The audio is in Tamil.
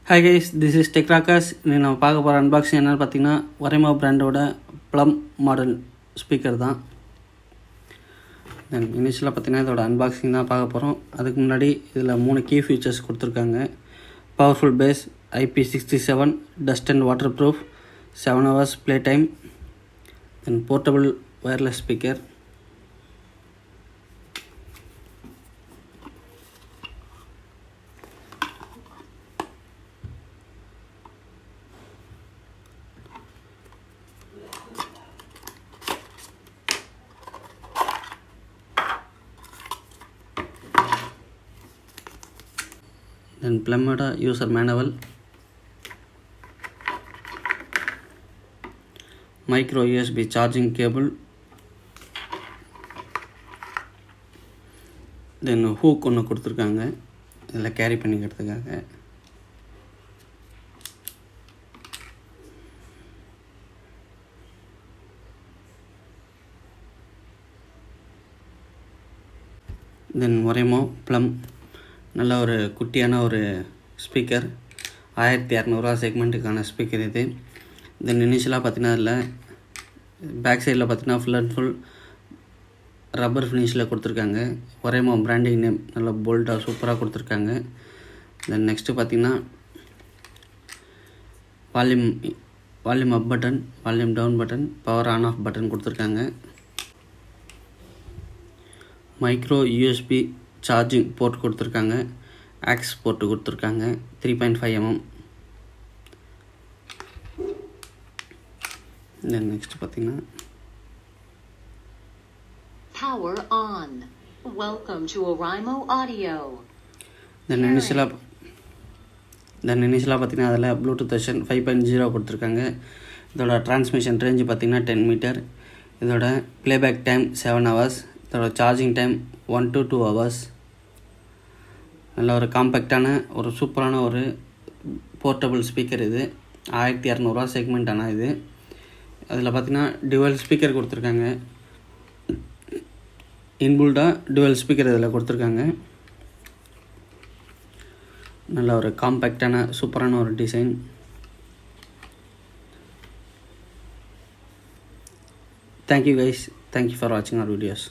Hi guys, this is Tech Rockers. நான் பார்க்க போகிற அன்பாக்சிங் என்னென்னு பார்த்தீங்கன்னா Oraimo பிராண்டோட PLAM மாடல் ஸ்பீக்கர் தான். தென் இனிஷியலாக பார்த்தீங்கன்னா இதோட அன்பாக்சிங் தான் பார்க்க போகிறோம். அதுக்கு முன்னாடி இதில் 3 கீ ஃபீச்சர்ஸ் கொடுத்துருக்காங்க. Powerful base, IP67, dust and water proof, 7 hours play time, then portable wireless speaker. Then PLAM user manual, micro USB charging cable, then hook ஒன்று கொடுத்துருக்காங்க இதில் கேரி பண்ணிக்கிறதுக்காக. தென் Oraimo PLAM நல்ல ஒரு குட்டியான ஒரு ஸ்பீக்கர், 1200 செக்மெண்ட்டுக்கான ஸ்பீக்கர் இது. தென் இனிஷியலாக பார்த்தீங்கன்னா அதில் பேக் சைடில் பார்த்தீங்கன்னா ஃபுல் அண்ட் ஃபுல் ரப்பர் ஃபினிஷில் கொடுத்துருக்காங்க. Oraimo பிராண்டிங் நேம் நல்ல போல்டாக சூப்பராக கொடுத்துருக்காங்க. தென் நெக்ஸ்ட்டு பார்த்தீங்கன்னா volume up button, volume down button, power on off button கொடுத்துருக்காங்க. மைக்ரோ யூஎஸ்பி சார்ஜிங் போர்ட் கொடுத்துருக்காங்க. ஆக்ஸ் போர்ட்டு கொடுத்துருக்காங்க 3.5 mm. தென் நெக்ஸ்ட் பார்த்தீங்கன்னா Power on. Welcome to Oraimo Audio. Then இனிஷியலாக பார்த்தீங்கன்னா அதில் ப்ளூடூத் வெர்ஷன் 5.0 கொடுத்துருக்காங்க. இதோட டிரான்ஸ்மிஷன் ரேஞ்சு பார்த்தீங்கன்னா 10 மீட்டர். இதோட ப்ளேபேக் டைம் 7 hours. இதோட சார்ஜிங் டைம் 1 to 2 hours. நல்ல ஒரு காம்பேக்டான ஒரு சூப்பரான ஒரு போர்ட்டபிள் ஸ்பீக்கர் இது. 1200 செக்மெண்ட். ஆனால் இது அதில் பார்த்திங்கன்னா டுவல் ஸ்பீக்கர் கொடுத்துருக்காங்க. இன்புல்டாக டுவல் ஸ்பீக்கர் இதில் கொடுத்துருக்காங்க. நல்ல ஒரு காம்பேக்டான சூப்பரான ஒரு design. Thank you guys, thank you for வாட்சிங் அவர் வீடியோஸ்.